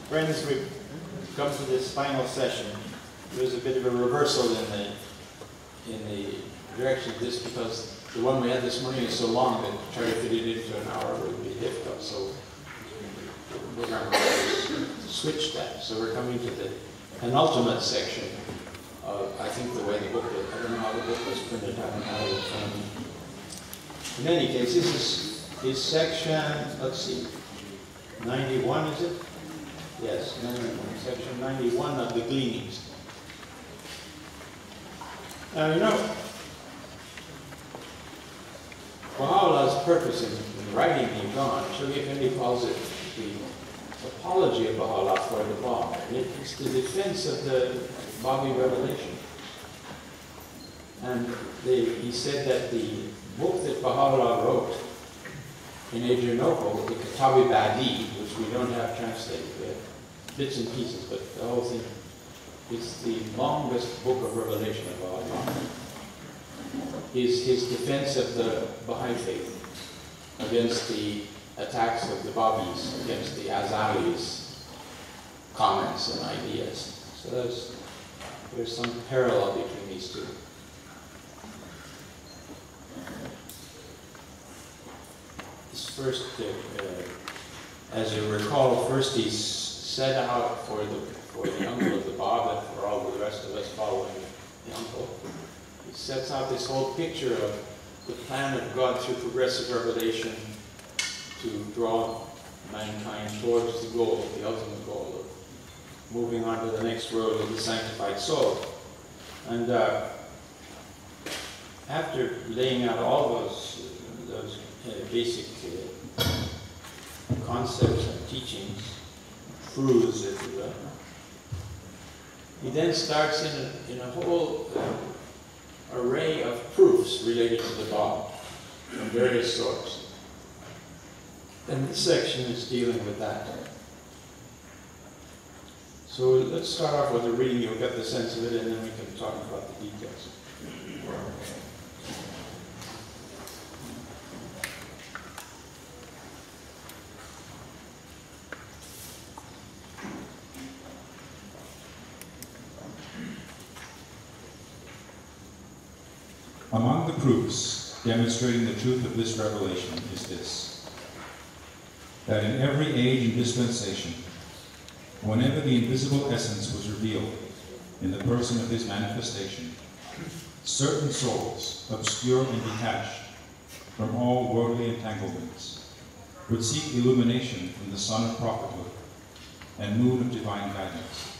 Friends, we've come to this final session. There's a bit of a reversal in the direction of this, because the one we had this morning is so long that to try to fit it into an hour would be difficult. So we're going to switch that. So we're coming to the penultimate section of, I think, the way the book was. I don't know how the book was printed out and how it was found. In any case, this is section, let's see, 91, is it? Yes, 91, section 91 of the Gleanings. Now, you know, Baha'u'llah's purpose in writing the Iman, Shoghi Effendi calls it the apology of Baha'u'llah for the Bab. It's the defense of the Babi revelation. And he said that the book that Baha'u'llah wrote in Adrianople, the Kitabi Badi, which we don't have translated yet, bits and pieces, but the whole thing, it's the longest book of revelation of Baha'u'llah, is his defense of the Baha'i faith against the attacks of the Babis, against the Azalis' comments and ideas. So there's some parallel between these two. This first, as you recall, first he set out for the uncle of the Bab and for all the rest of us following the uncle. He sets out this whole picture of the plan of God through progressive revelation to draw mankind towards the goal, the ultimate goal of moving on to the next road of the sanctified soul. And after laying out all those basic concepts and teachings, truths, if you will, he then starts in a whole array of proofs related to the Bab from various sources. And this section is dealing with that. So let's start off with a reading. You'll get the sense of it, and then we can talk about the details. Among the proofs demonstrating the truth of this revelation is this: that in every age and dispensation, whenever the invisible essence was revealed in the person of his manifestation, certain souls, obscure and detached from all worldly entanglements, would seek illumination from the sun of prophethood and moon of divine guidance,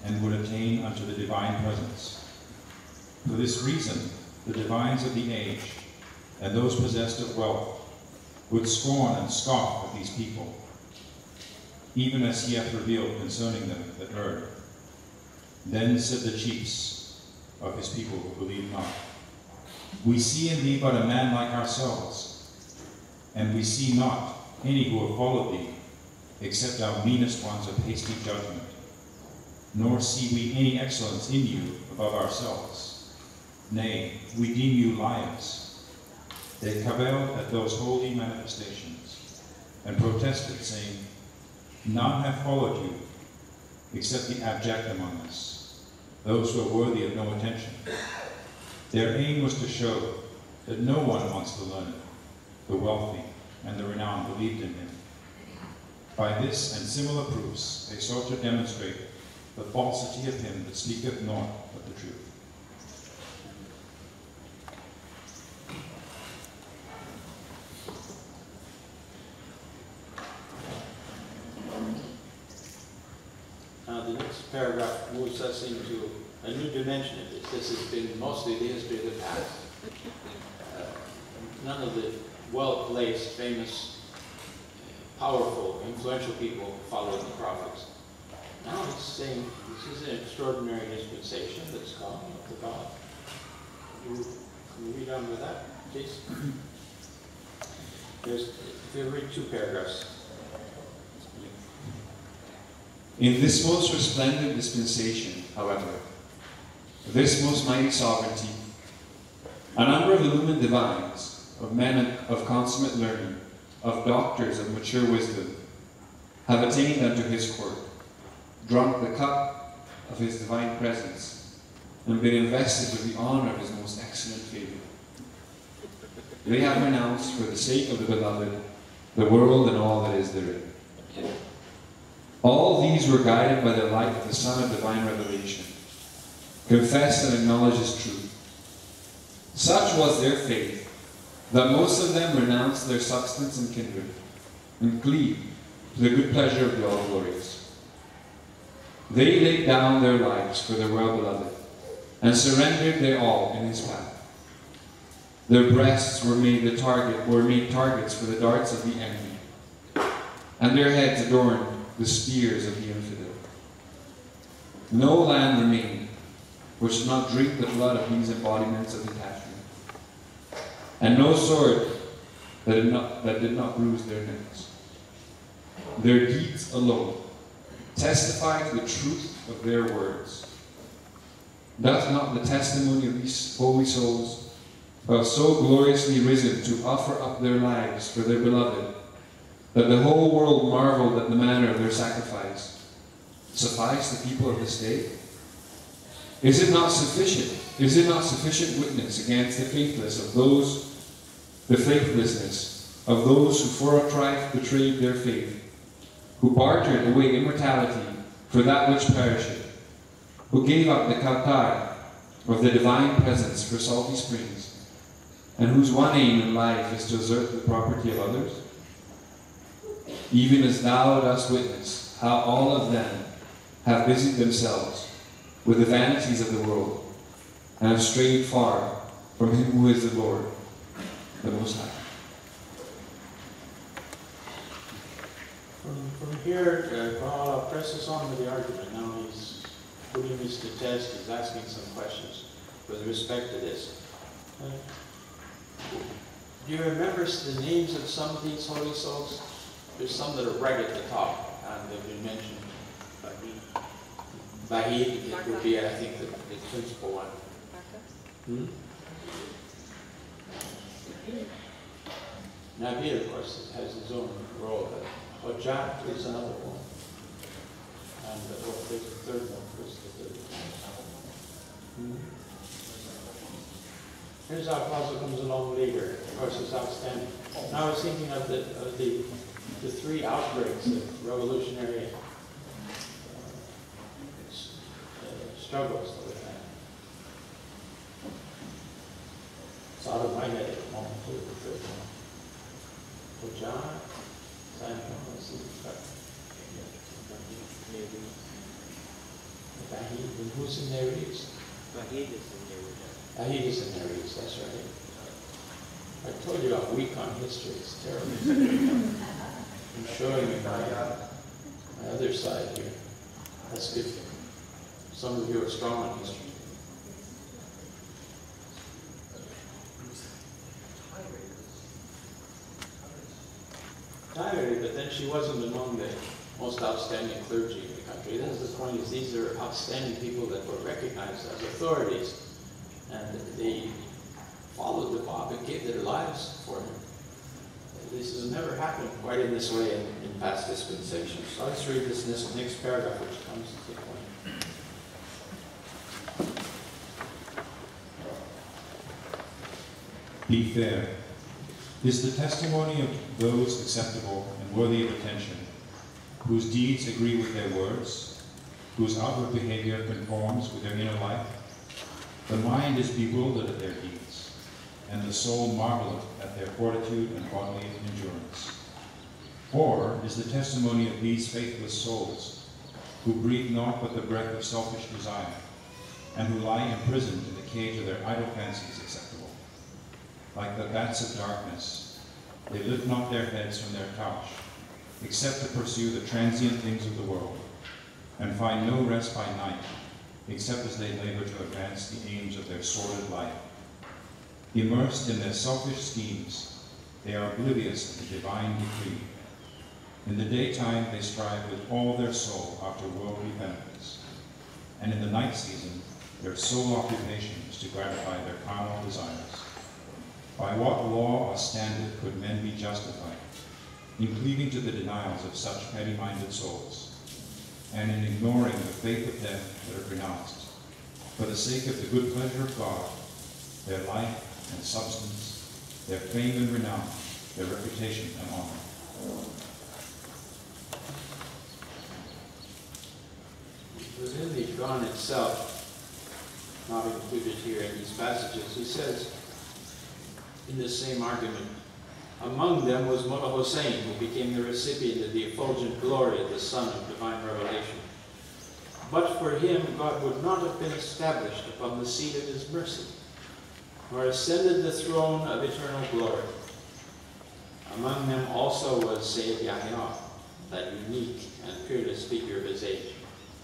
and would attain unto the divine presence. For this reason, the divines of the age and those possessed of wealth would scorn and scoff at these people, even as he hath revealed concerning them that erred. Then said the chiefs of his people who believed not, We see in thee but a man like ourselves, and we see not any who have followed thee, except our meanest ones of hasty judgment, nor see we any excellence in you above ourselves. Nay, we deem you liars. They cavilled at those holy manifestations, and protested, saying, None have followed you, except the abject among us, those who are worthy of no attention. Their aim was to show that no one amongst the learned, the wealthy, and the renowned believed in him. By this and similar proofs they sought to demonstrate the falsity of him that speaketh naught but the truth. Now the next paragraph moves us into a new dimension of this. This has been mostly the history of the past. None of the well-placed, famous, powerful, influential people followed the prophets. Now it's saying this is an extraordinary dispensation that's come of the God. Can you read on with that, please? If you'll read two paragraphs. In this most resplendent dispensation, however, this most mighty sovereignty, a number of illumined divines, of men of consummate learning, of doctors of mature wisdom, have attained unto his court, drunk the cup of his divine presence, and been invested with the honor of his most excellent favor. They have renounced, for the sake of the beloved, the world and all that is therein. All these were guided by the light of the Son of divine revelation, confessed and acknowledged as truth. Such was their faith, that most of them renounced their substance and kindred, and cleaved to the good pleasure of the all-glorious. They laid down their lives for their well-beloved, and surrendered their all in his path. Their breasts were made targets for the darts of the enemy, and their heads adorned the spears of the infidel. No land remained which did not drink the blood of these embodiments of attachment, and no sword that did not bruise their necks. Their deeds alone testify to the truth of their words. Doth not the testimony of these holy souls, who have so gloriously risen to offer up their lives for their beloved, that the whole world marveled at the manner of their sacrifice, suffice the people of this day? Is it not sufficient? Is it not sufficient witness against the faithlessness of those who for a trifle betrayed their faith, who bartered away immortality for that which perisheth, who gave up the Kautar of the divine presence for salty springs, and whose one aim in life is to usurp the property of others? Even as thou dost witness how all of them have busied themselves with the vanities of the world, and have strayed far from him who is the Lord, the Most High. From here, Paul presses on with the argument. Now he's putting this to test. He's asking some questions with respect to this. Do you remember the names of some of these holy souls? There's some that are right at the top, and they've been mentioned. Bahid, it would be, I think, the principal one. Nabil, of course, has his own role, but Hojat is another one. And there's a third one. Who's the third one? Here's how Apostle comes along later. Of course, it's outstanding. Now I was thinking of the three outbreaks of revolutionary struggles that we've had. It's out of my head at the moment, too, the third one. Hojat, Samuel, let's see. Bahid, and who's in there? Bahid is in there. Bahid is in there, that's right. I told you I'm weak on history, it's terrible. I'm showing you my other side here. That's good. Some of you are strong on history. Tired, but then she wasn't among the most outstanding clergy in the country. That's the point, is these are outstanding people that were recognized as authorities, and they followed the Bob and gave their lives for him. This has never happened quite in this way in past dispensations. So let's read this next paragraph, which comes to the point. Be fair. Is the testimony of those acceptable and worthy of attention, whose deeds agree with their words, whose outward behavior conforms with their inner life? The mind is bewildered at their deeds, and the soul marveleth at their fortitude and bodily endurance. Or is the testimony of these faithless souls, who breathe naught but the breath of selfish desire, and who lie imprisoned in the cage of their idle fancies, acceptable? Like the bats of darkness, they lift not their heads from their couch, except to pursue the transient things of the world, and find no rest by night, except as they labor to advance the aims of their sordid life. Immersed in their selfish schemes, they are oblivious of the divine decree. In the daytime they strive with all their soul after worldly benefits, and in the night season their sole occupation is to gratify their carnal desires. By what law or standard could men be justified, in cleaving to the denials of such petty-minded souls, and in ignoring the faith of them that are pronounced, for the sake of the good pleasure of God, their life and substance, their fame and renown, their reputation and honor. Within the Quran itself, not included here in these passages, he says, in the same argument, among them was Mullah Hussein, who became the recipient of the effulgent glory of the Son of Divine Revelation. But for him, God would not have been established upon the seat of his mercy, nor ascended the throne of eternal glory. Among them also was Sayyid Yahya, that unique and peerless figure of his age.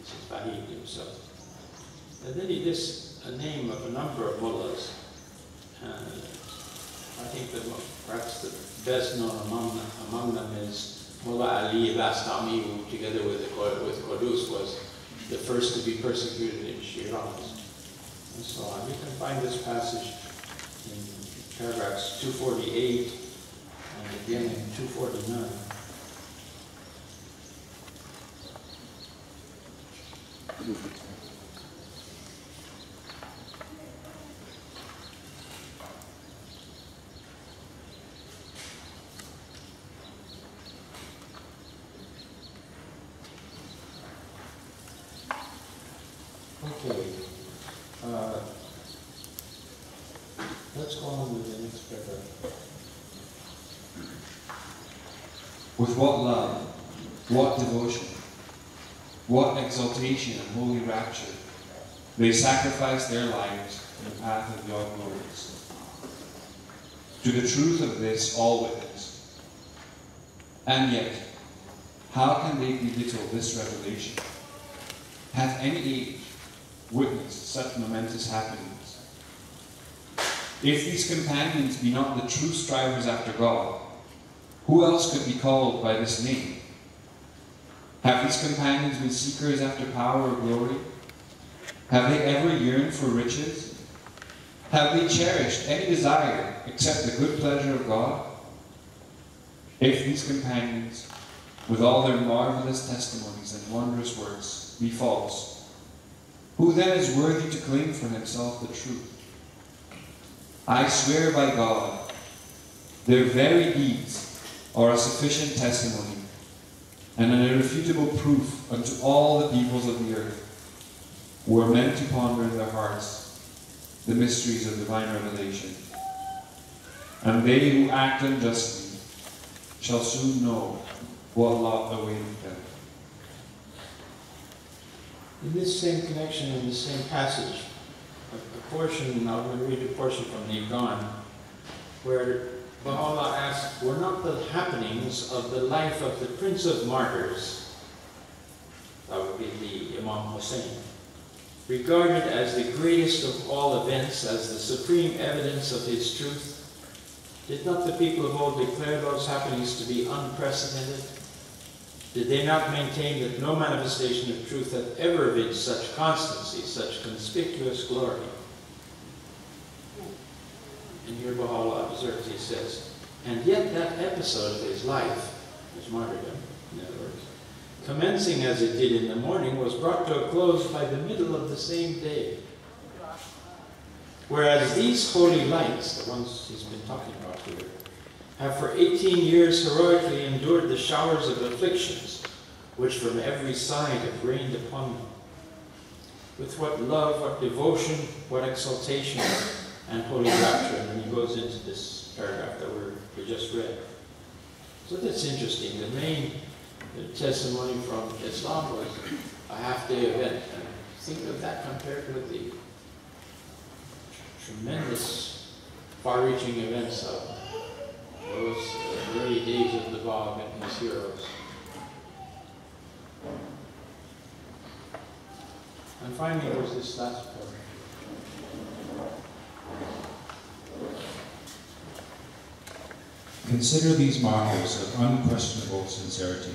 This is Fahid himself. And then he lists a name of a number of mullahs. I think that perhaps the best known among them is Mullah Ali Bastami, who together with Qudus was the first to be persecuted in Shiraz, and so on. You can find this passage in paragraphs 248 and again in 249. Okay, let's go on with the next paragraph. With what love, what devotion, what exaltation and holy rapture they sacrificed their lives in the path of your glories. To the truth of this all witness. And yet, how can they belittle this revelation? Hath any age witnessed such momentous happenings? If these companions be not the true strivers after God, who else could be called by this name? Have these companions been seekers after power or glory? Have they ever yearned for riches? Have they cherished any desire except the good pleasure of God? If these companions, with all their marvelous testimonies and wondrous works, be false, who then is worthy to claim for himself the truth? I swear by God, their very deeds are a sufficient testimony and an irrefutable proof unto all the peoples of the earth who are meant to ponder in their hearts the mysteries of divine revelation. And they who act unjustly shall soon know what lot awaiteth them. In this same connection, in the same passage, a portion, I'm going to read a portion from the Quran, where Baha'u'llah asks, were not the happenings of the life of the Prince of Martyrs, that would be the Imam Hussein, regarded as the greatest of all events, as the supreme evidence of his truth? Did not the people of old declare those happenings to be unprecedented? Did they not maintain that no manifestation of truth had ever been such constancy, such conspicuous glory? And here Baha'u'llah observes, he says, and yet that episode of his life, his martyrdom, in other words, commencing as it did in the morning, was brought to a close by the middle of the same day. Whereas these holy lights, the ones he's been talking about here, have for 18 years heroically endured the showers of afflictions, which from every side have rained upon them. With what love, what devotion, what exaltation, and holy rapture. And then he goes into this paragraph that we just read. So that's interesting. The main testimony from Islam was a half-day event. And think of that compared with the tremendous, far-reaching events of those early days of the Bab and his heroes. And finally, there's this last paragraph. Consider these martyrs of unquestionable sincerity,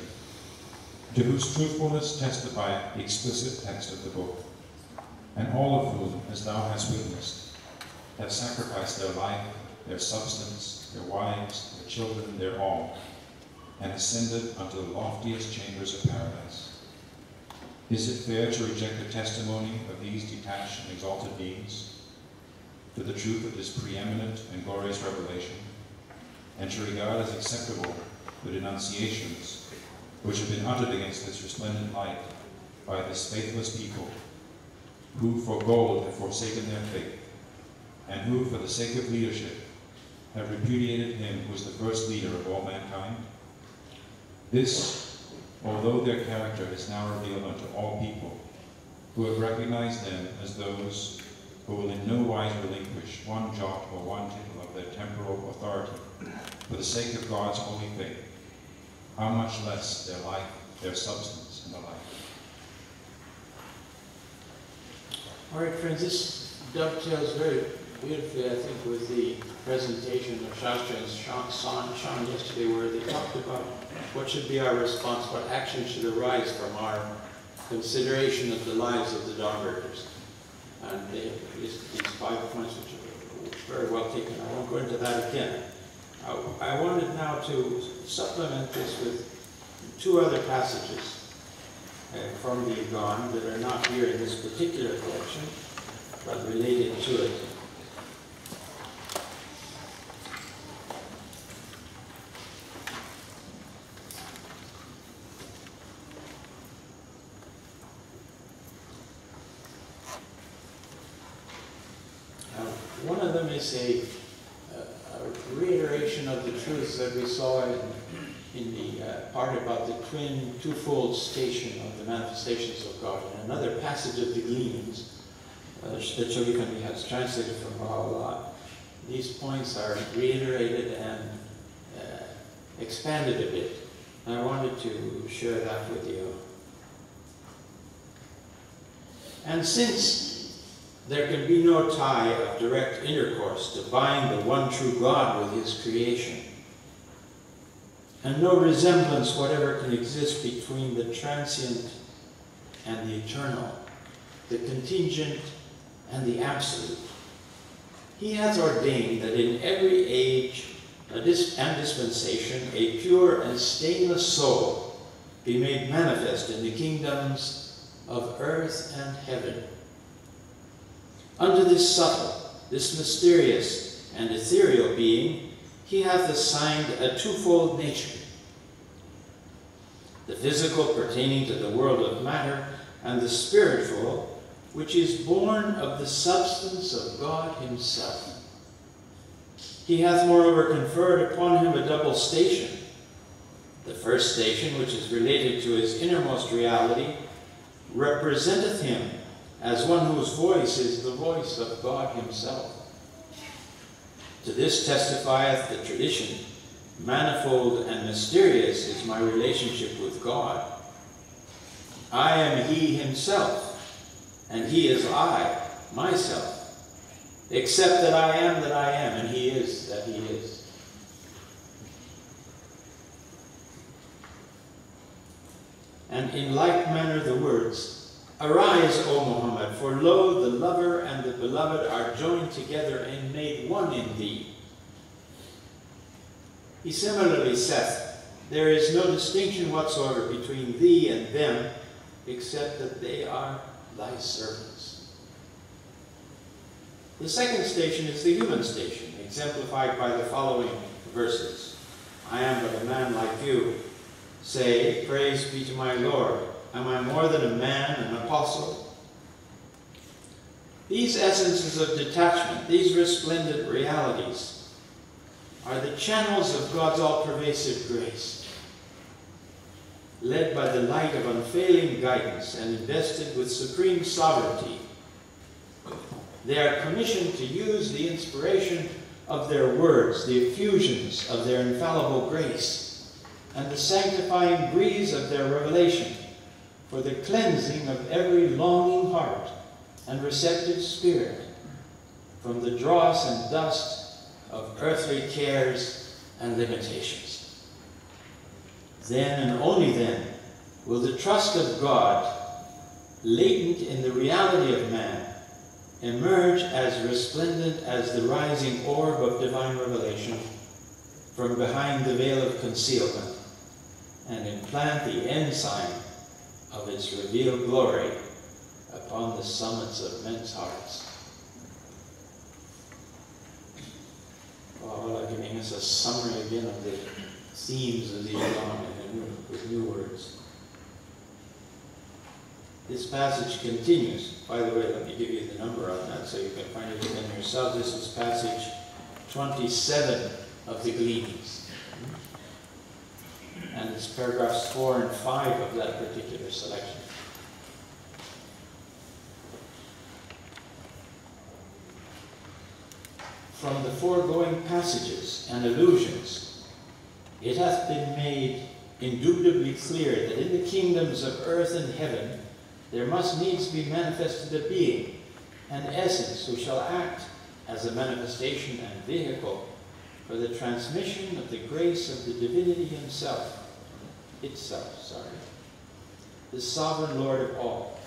to whose truthfulness testify the explicit text of the book, and all of whom, as thou hast witnessed, have sacrificed their life, their substance, their wives, their children, their all, and ascended unto the loftiest chambers of paradise. Is it fair to reject the testimony of these detached and exalted beings to the truth of this preeminent and glorious revelation, and to regard as acceptable the denunciations which have been uttered against this resplendent light by this faithless people, who for gold have forsaken their faith, and who for the sake of leadership have repudiated him who is the first leader of all mankind? This, although their character is now revealed unto all people, who have recognized them as those who will in no wise relinquish one jot or one tittle of their temporal authority for the sake of God's holy faith, how much less their life, their substance, and the like. All right, friends, this dovetails very beautifully, I think, with the presentation of Shastra and Sean yesterday, where they talked about what should be our response, what action should arise from our consideration of the lives of the Dunbars. And they have these 5 points, which are very well taken. I won't go into that again. I wanted now to supplement this with 2 other passages from the Gone that are not here in this particular collection, but related to it. One of them is a reiteration of the truths that we saw in the part about the twin, twofold station of the manifestations of God. And another passage of the Gleanings that Chovikandi has translated from Baha'u'llah. These points are reiterated and expanded a bit. And I wanted to share that with you. And since there can be no tie of direct intercourse to bind the one true God with his creation, and no resemblance whatever can exist between the transient and the eternal, the contingent and the absolute, he hath ordained that in every age and dispensation a pure and stainless soul be made manifest in the kingdoms of earth and heaven. Unto this subtle, this mysterious and ethereal being, he hath assigned a twofold nature, the physical pertaining to the world of matter, and the spiritual, which is born of the substance of God himself. He hath moreover conferred upon him a double station. The first station, which is related to his innermost reality, representeth him as one whose voice is the voice of God himself. To this testifieth the tradition, manifold and mysterious is my relationship with God. I am he himself, and he is I, myself, except that I am, and he is that he is. And in like manner the words, Arise, O Muhammad, for lo, the lover and the beloved are joined together and made one in thee. He similarly saith, There is no distinction whatsoever between thee and them, except that they are thy servants. The second station is the human station, exemplified by the following verses. I am but a man like you. Say, Praise be to my Lord. Am I more than a man, an apostle? These essences of detachment, these resplendent realities, are the channels of God's all-pervasive grace, led by the light of unfailing guidance and invested with supreme sovereignty. They are commissioned to use the inspiration of their words, the effusions of their infallible grace, and the sanctifying breeze of their revelation, for the cleansing of every longing heart and receptive spirit from the dross and dust of earthly cares and limitations. Then and only then will the trust of God, latent in the reality of man, emerge as resplendent as the rising orb of divine revelation from behind the veil of concealment and implant the ensign of its revealed glory upon the summits of men's hearts. Well, I'm giving us a summary again of the themes of the Elam with new words. This passage continues. By the way, let me give you the number on that so you can find it again yourself. This is passage 27 of the Gleanings. And it's paragraphs 4 and 5 of that particular selection. From the foregoing passages and allusions, it hath been made indubitably clear that in the kingdoms of earth and heaven there must needs be manifested a being, an essence, who shall act as a manifestation and vehicle for the transmission of the grace of the divinity itself, the sovereign Lord of all.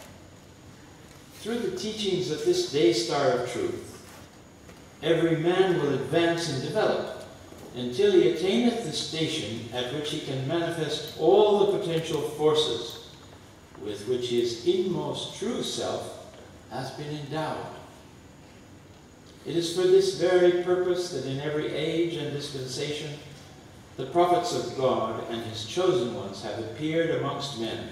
Through the teachings of this day star of truth, every man will advance and develop until he attaineth the station at which he can manifest all the potential forces with which his inmost true self has been endowed. It is for this very purpose that in every age and dispensation the prophets of God and his chosen ones have appeared amongst men,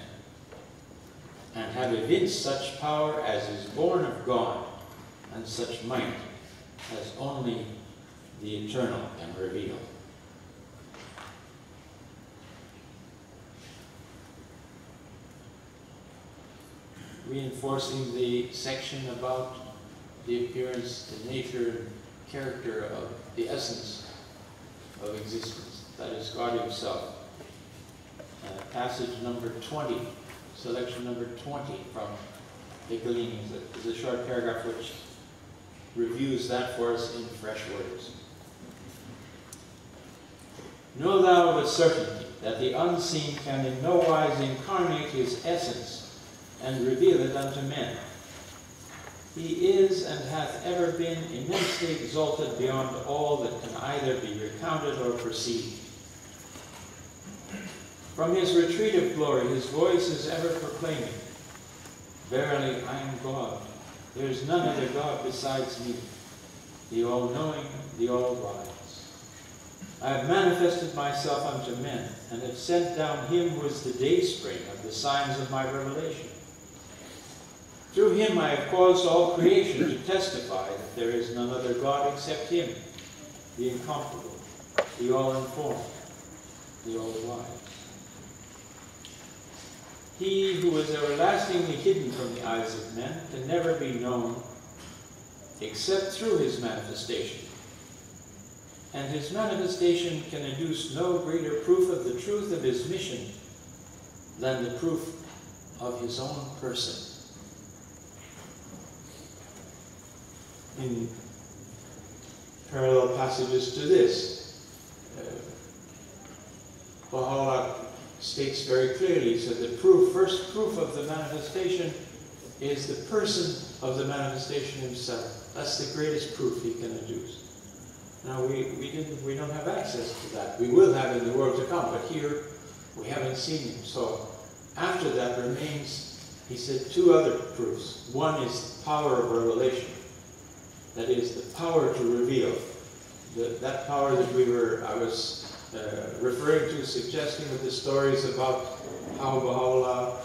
and have evinced such power as is born of God, and such might as only the eternal can reveal. Reinforcing the section about the appearance, the nature, and character of the essence of existence, that is God himself. Passage number 20, selection number 20 from the Gleanings. It's a short paragraph which reviews that for us in fresh words. Know thou of a certainty that the unseen can in no wise incarnate his essence and reveal it unto men. He is and hath ever been immensely exalted beyond all that can either be recounted or perceived. From his retreat of glory, his voice is ever proclaiming, Verily, I am God. There is none other God besides me, the all-knowing, the all-wise. I have manifested myself unto men, and have sent down him who is the dayspring of the signs of my revelation. Through him I have caused all creation to testify that there is none other God except him, the incomparable, the all-informed, the all-wise. He who is everlastingly hidden from the eyes of men can never be known except through his manifestation. And his manifestation can adduce no greater proof of the truth of his mission than the proof of his own person. In parallel passages to this, Baha'u'llah states very clearly, he said the first proof of the manifestation is the person of the manifestation himself. That's the greatest proof he can adduce. Now we don't have access to that. We will have in the world to come, but here we haven't seen him. So after that remains, he said, two other proofs. One is the power of revelation. That is the power to reveal. That power that I was referring to, suggesting with the stories about how Baha'u'llah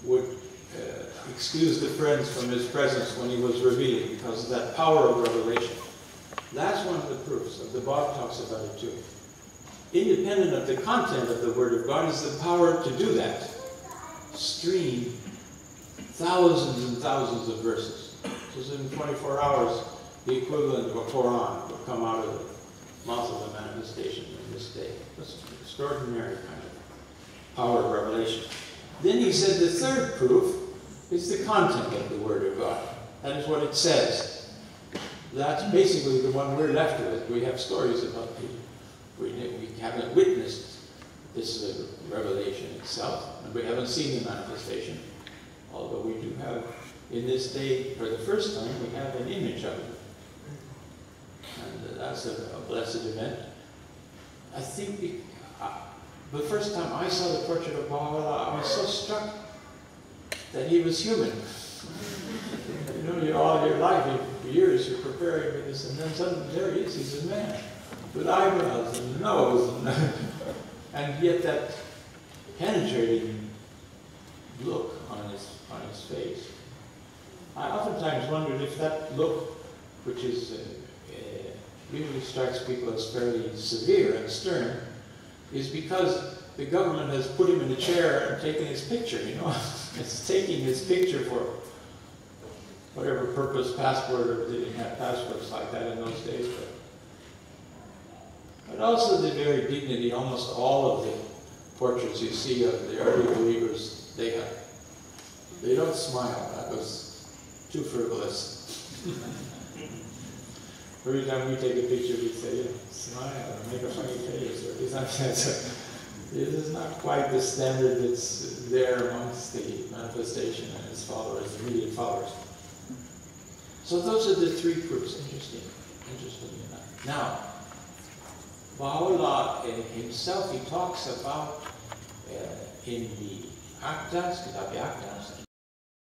would excuse the friends from his presence when he was revealing because of that power of revelation. That's one of the proofs. The Bab talks about it too. Independent of the content of the Word of God is the power to do that. Stream thousands and thousands of verses. So in 24 hours, the equivalent of a Quran will come out of the mouth of the manifestation in this day. That's an extraordinary kind of power of revelation. Then he said the third proof is the content of the Word of God. That is what it says. That's basically the one we're left with. We have stories about people. We haven't witnessed this revelation itself, and we haven't seen the manifestation. Although we do have, in this day, for the first time, we have an image of it. And that's a blessed event. I think the first time I saw the portrait of Baha'u'llah, I was so struck that he was human. You know, all your life, for years, you're preparing for this, and then suddenly there he is, he's a man, with eyebrows and a nose, and yet that penetrating look on his face. I oftentimes wondered if that look, which is usually strikes people as fairly severe and stern, is because the government has put him in a chair and taken his picture, you know. It's taking his picture for whatever purpose, passport, or they didn't have passports like that in those days, but also the very dignity. Almost all of the portraits you see of the early believers, they don't smile. That was too frivolous. Every time we take a picture, we say, yeah, smile or make a funny face, or this is not quite the standard that's there amongst the manifestation and his followers, the immediate followers. So those are the three groups, interestingly enough. Now, Baha'u'llah himself, he talks about in the Akdas, Kitab-i-Akdas,